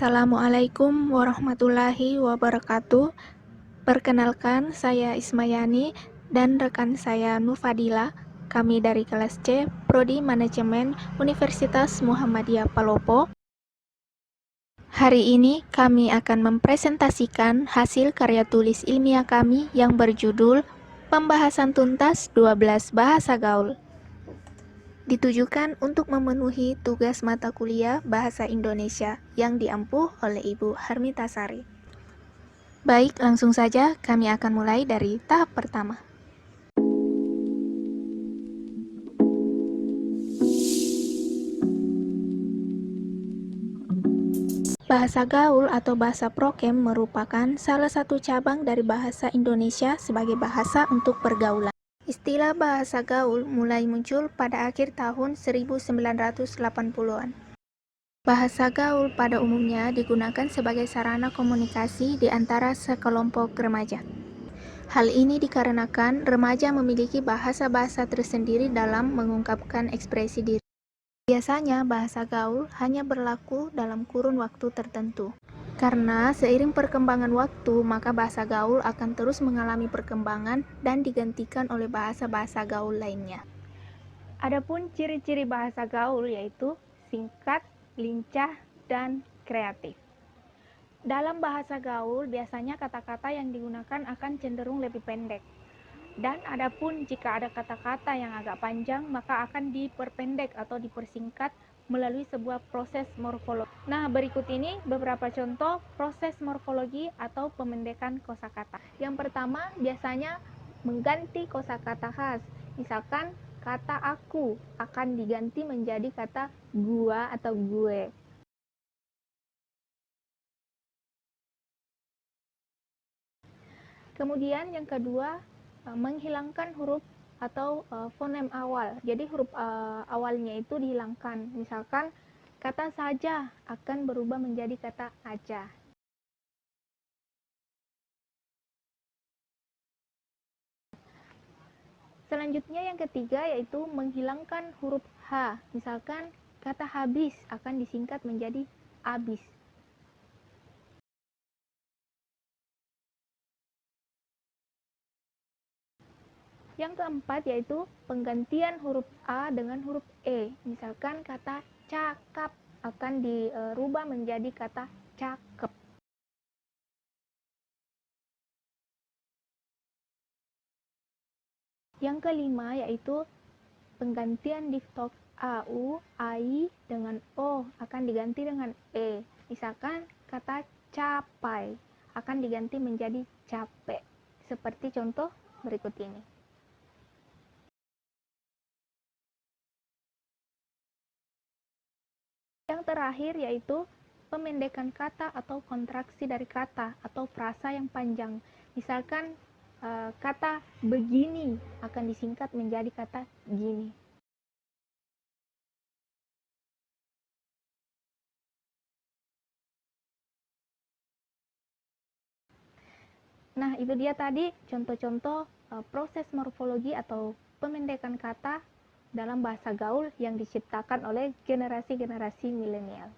Assalamualaikum warahmatullahi wabarakatuh. Perkenalkan, saya Ismayani dan rekan saya Nufadila. Kami dari kelas C, Prodi Manajemen Universitas Muhammadiyah Palopo. Hari ini kami akan mempresentasikan hasil karya tulis ilmiah kami yang berjudul Pembahasan Tuntas 12 Bahasa Gaul. Ditujukan untuk memenuhi tugas mata kuliah Bahasa Indonesia yang diampuh oleh Ibu Harmitasari. Baik, langsung saja kami akan mulai dari tahap pertama. Bahasa gaul atau bahasa prokem merupakan salah satu cabang dari bahasa Indonesia sebagai bahasa untuk pergaulan. Istilah bahasa gaul mulai muncul pada akhir tahun 1980-an. Bahasa gaul pada umumnya digunakan sebagai sarana komunikasi di antara sekelompok remaja. Hal ini dikarenakan remaja memiliki bahasa-bahasa tersendiri dalam mengungkapkan ekspresi diri. Biasanya bahasa gaul hanya berlaku dalam kurun waktu tertentu. Karena seiring perkembangan waktu, maka bahasa gaul akan terus mengalami perkembangan dan digantikan oleh bahasa-bahasa gaul lainnya. Adapun ciri-ciri bahasa gaul yaitu singkat, lincah, dan kreatif. Dalam bahasa gaul, biasanya kata-kata yang digunakan akan cenderung lebih pendek. Dan adapun jika ada kata-kata yang agak panjang, maka akan diperpendek atau dipersingkat melalui sebuah proses morfologi. Nah, berikut ini beberapa contoh proses morfologi atau pemendekan kosakata. Yang pertama, biasanya mengganti kosakata khas. Misalkan kata aku akan diganti menjadi kata gua atau gue. Kemudian yang kedua, menghilangkan huruf atau fonem awal. Jadi huruf awalnya itu dihilangkan. Misalkan kata saja akan berubah menjadi kata aja. Selanjutnya yang ketiga yaitu menghilangkan huruf H. Misalkan kata habis akan disingkat menjadi abis. Yang keempat yaitu penggantian huruf A dengan huruf E. Misalkan kata cakap akan dirubah menjadi kata cakep. Yang kelima yaitu penggantian diftok AU, AI dengan O akan diganti dengan E. Misalkan kata capai akan diganti menjadi capek. Seperti contoh berikut ini. Yang terakhir yaitu pemendekan kata atau kontraksi dari kata atau frasa yang panjang. Misalkan kata begini akan disingkat menjadi kata gini. Nah, itu dia tadi contoh-contoh proses morfologi atau pemendekan kata dalam bahasa gaul yang diciptakan oleh generasi-generasi milenial.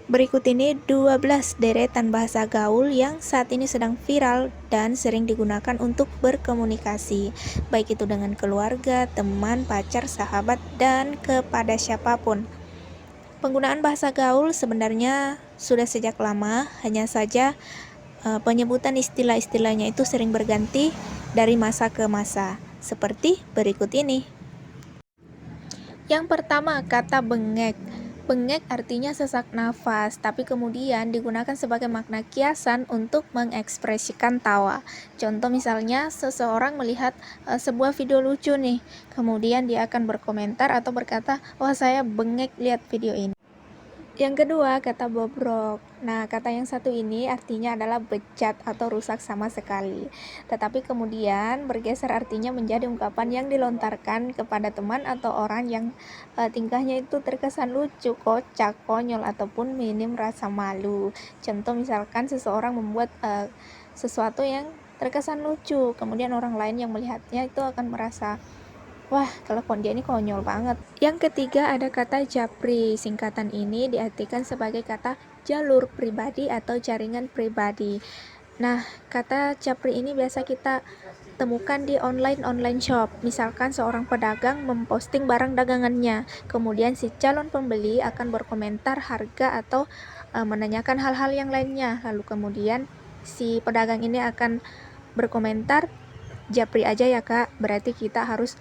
Berikut ini 12 deretan bahasa gaul yang saat ini sedang viral dan sering digunakan untuk berkomunikasi, baik itu dengan keluarga, teman, pacar, sahabat, dan kepada siapapun. Penggunaan bahasa gaul sebenarnya sudah sejak lama, hanya saja penyebutan istilah-istilahnya itu sering berganti dari masa ke masa, seperti berikut ini. Yang pertama, kata bengek. Bengek artinya sesak nafas, tapi kemudian digunakan sebagai makna kiasan untuk mengekspresikan tawa. Contoh misalnya, seseorang melihat sebuah video lucu nih, kemudian dia akan berkomentar atau berkata, "Wah, saya bengek lihat video ini." Yang kedua, kata bobrok. Nah, kata yang satu ini artinya adalah bejat atau rusak sama sekali. Tetapi kemudian bergeser artinya menjadi ungkapan yang dilontarkan kepada teman atau orang yang tingkahnya itu terkesan lucu, kocak, konyol, ataupun minim rasa malu. Contoh misalkan seseorang membuat sesuatu yang terkesan lucu, kemudian orang lain yang melihatnya itu akan merasa Wah, telepon dia ini konyol banget. Yang ketiga ada kata japri. Singkatan ini diartikan sebagai kata jalur pribadi atau jaringan pribadi. Nah, kata japri ini biasa kita temukan di online shop. Misalkan seorang pedagang memposting barang dagangannya, kemudian si calon pembeli akan berkomentar harga atau menanyakan hal-hal yang lainnya. Lalu kemudian si pedagang ini akan berkomentar, japri aja ya kak, berarti kita harus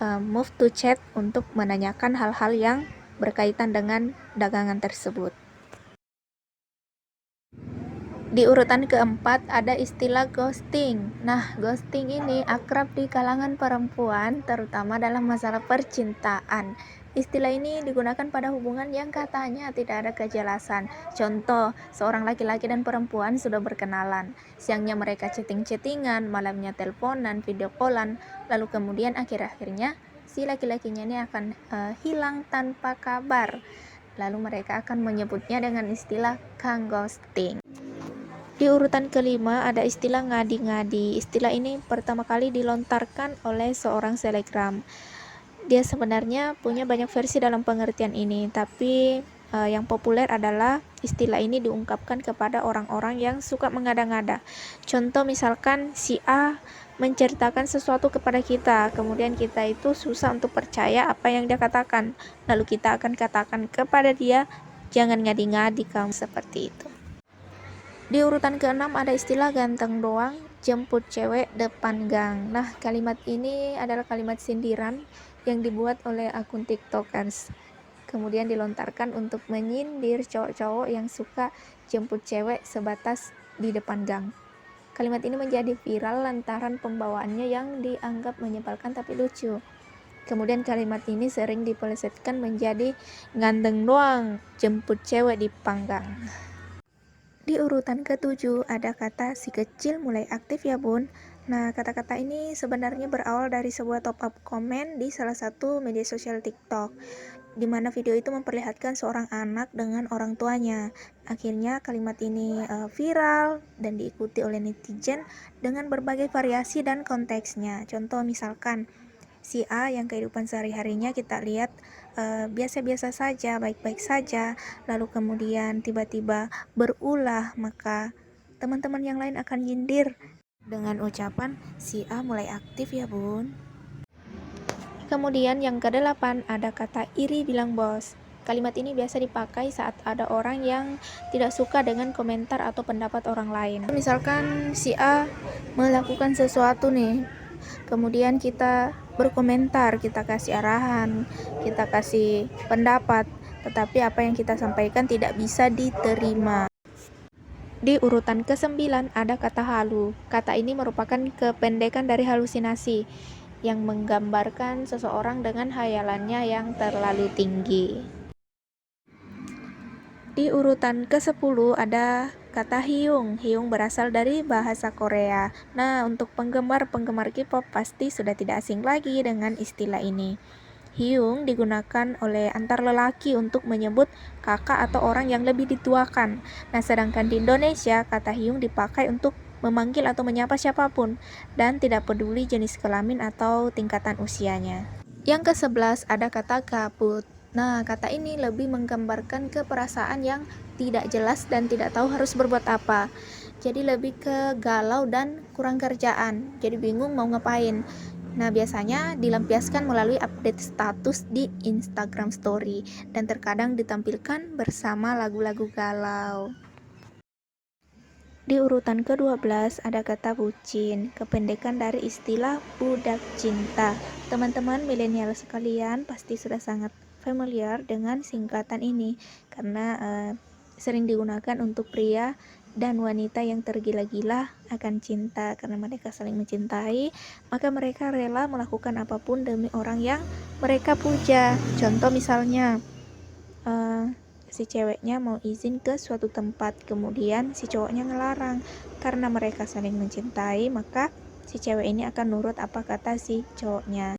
move to chat untuk menanyakan hal-hal yang berkaitan dengan dagangan tersebut. Di urutan keempat ada istilah ghosting. Nah, ghosting ini akrab di kalangan perempuan, terutama dalam masalah percintaan. Istilah ini digunakan pada hubungan yang katanya tidak ada kejelasan. Contoh, seorang laki-laki dan perempuan sudah berkenalan. Siangnya mereka chatting-chattingan, malamnya teleponan, video callan, lalu kemudian akhir-akhirnya si laki-lakinya ini akan hilang tanpa kabar. Lalu mereka akan menyebutnya dengan istilah kang ghosting. Di urutan kelima ada istilah ngadi-ngadi. Istilah ini pertama kali dilontarkan oleh seorang selebgram. Dia sebenarnya punya banyak versi dalam pengertian ini, tapi yang populer adalah istilah ini diungkapkan kepada orang-orang yang suka mengada-ngada. Contoh misalkan si A menceritakan sesuatu kepada kita, kemudian kita itu susah untuk percaya apa yang dia katakan. Lalu kita akan katakan kepada dia, jangan ngadi-ngadi kamu, seperti itu. Di urutan ke-6 ada istilah ganteng doang, jemput cewek depan gang. Nah, kalimat ini adalah kalimat sindiran yang dibuat oleh akun TikTokers. Kemudian dilontarkan untuk menyindir cowok-cowok yang suka jemput cewek sebatas di depan gang. Kalimat ini menjadi viral lantaran pembawaannya yang dianggap menyebalkan tapi lucu. Kemudian kalimat ini sering dipelesetkan menjadi ganteng doang, jemput cewek di panggang. Di urutan ke-7 ada kata si kecil mulai aktif ya bun. Nah, kata-kata ini sebenarnya berawal dari sebuah top up komen di salah satu media sosial TikTok, di mana video itu memperlihatkan seorang anak dengan orang tuanya. Akhirnya kalimat ini viral dan diikuti oleh netizen dengan berbagai variasi dan konteksnya. Contoh misalkan si A yang kehidupan sehari-harinya kita lihat biasa-biasa saja, baik-baik saja, lalu kemudian tiba-tiba berulah, maka teman-teman yang lain akan nyindir dengan ucapan si A mulai aktif ya bun. Kemudian yang ke-8 ada kata iri bilang bos. Kalimat ini biasa dipakai saat ada orang yang tidak suka dengan komentar atau pendapat orang lain. Misalkan si A melakukan sesuatu nih, kemudian kita berkomentar, kita kasih arahan, kita kasih pendapat, tetapi apa yang kita sampaikan tidak bisa diterima. Di urutan ke-9 ada kata halu. Kata ini merupakan kependekan dari halusinasi yang menggambarkan seseorang dengan hayalannya yang terlalu tinggi. Di urutan ke-10 ada kata hyung. Hyung berasal dari bahasa Korea. Nah, untuk penggemar-penggemar K-pop pasti sudah tidak asing lagi dengan istilah ini. Hyung digunakan oleh antar lelaki untuk menyebut kakak atau orang yang lebih dituakan. Nah, sedangkan di Indonesia kata hyung dipakai untuk memanggil atau menyapa siapapun dan tidak peduli jenis kelamin atau tingkatan usianya. Yang ke-11 ada kata gabut. Nah, kata ini lebih menggambarkan keperasaan yang tidak jelas dan tidak tahu harus berbuat apa. Jadi lebih ke galau dan kurang kerjaan. Jadi bingung mau ngapain. Nah, biasanya dilampiaskan melalui update status di Instagram Story dan terkadang ditampilkan bersama lagu-lagu galau. Di urutan ke-12 ada kata bucin, kependekan dari istilah budak cinta. Teman-teman milenial sekalian pasti sudah sangat familiar dengan singkatan ini karena sering digunakan untuk pria dan wanita yang tergila-gila akan cinta. Karena mereka saling mencintai, maka mereka rela melakukan apapun demi orang yang mereka puja. Contoh misalnya si ceweknya mau izin ke suatu tempat, kemudian si cowoknya ngelarang. Karena mereka saling mencintai, maka si cewek ini akan nurut apa kata si cowoknya.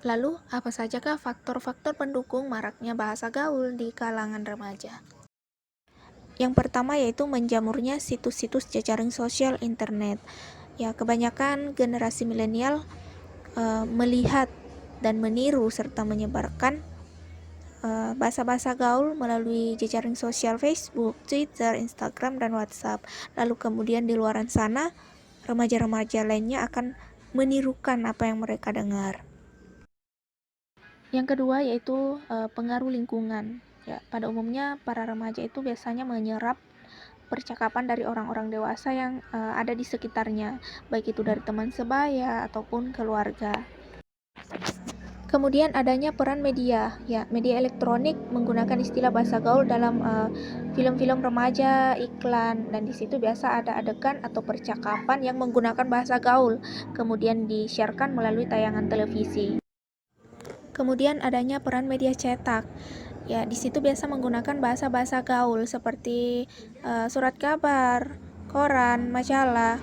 Lalu, apa sajakah faktor-faktor pendukung maraknya bahasa gaul di kalangan remaja? Yang pertama yaitu menjamurnya situs-situs jejaring sosial internet. Ya, kebanyakan generasi milenial melihat dan meniru serta menyebarkan bahasa-bahasa gaul melalui jejaring sosial Facebook, Twitter, Instagram, dan WhatsApp. Lalu kemudian di luaran sana, remaja-remaja lainnya akan menirukan apa yang mereka dengar. Yang kedua yaitu pengaruh lingkungan. Ya, pada umumnya para remaja itu biasanya menyerap percakapan dari orang-orang dewasa yang ada di sekitarnya, baik itu dari teman sebaya ataupun keluarga. Kemudian adanya peran media, ya media elektronik menggunakan istilah bahasa gaul dalam film-film remaja, iklan, dan di situ biasa ada adegan atau percakapan yang menggunakan bahasa gaul, kemudian di-sharekan melalui tayangan televisi. Kemudian adanya peran media cetak, ya di situ biasa menggunakan bahasa-bahasa gaul seperti surat kabar, koran, majalah,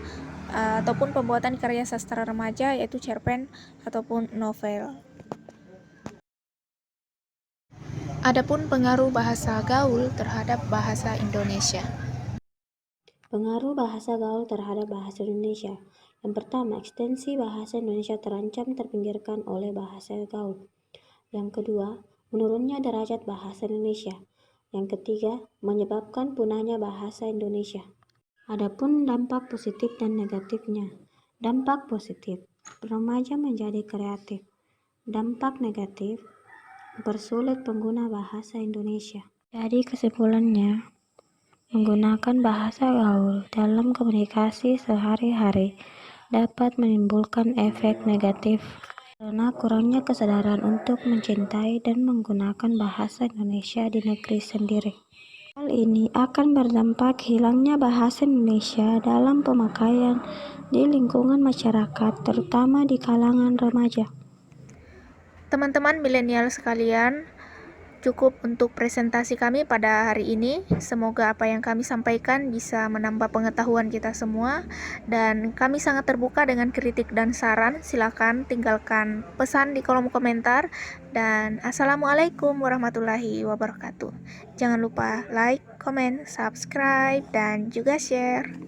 ataupun pembuatan karya sastra remaja yaitu cerpen ataupun novel. Adapun pengaruh bahasa gaul terhadap bahasa Indonesia. Pengaruh bahasa gaul terhadap bahasa Indonesia. Yang pertama, ekstensi bahasa Indonesia terancam terpinggirkan oleh bahasa gaul. Yang kedua, menurunnya derajat bahasa Indonesia. Yang ketiga, menyebabkan punahnya bahasa Indonesia. Adapun dampak positif dan negatifnya. Dampak positif, remaja menjadi kreatif. Dampak negatif, mempersulit pengguna bahasa Indonesia. Jadi kesimpulannya, menggunakan bahasa gaul dalam komunikasi sehari-hari dapat menimbulkan efek negatif karena kurangnya kesadaran untuk mencintai dan menggunakan bahasa Indonesia di negeri sendiri. Hal ini akan berdampak hilangnya bahasa Indonesia dalam pemakaian di lingkungan masyarakat, terutama di kalangan remaja. Teman-teman milenial sekalian, cukup untuk presentasi kami pada hari ini. Semoga apa yang kami sampaikan bisa menambah pengetahuan kita semua, dan kami sangat terbuka dengan kritik dan saran. Silakan tinggalkan pesan di kolom komentar, dan assalamualaikum warahmatullahi wabarakatuh. Jangan lupa like, comment, subscribe, dan juga share.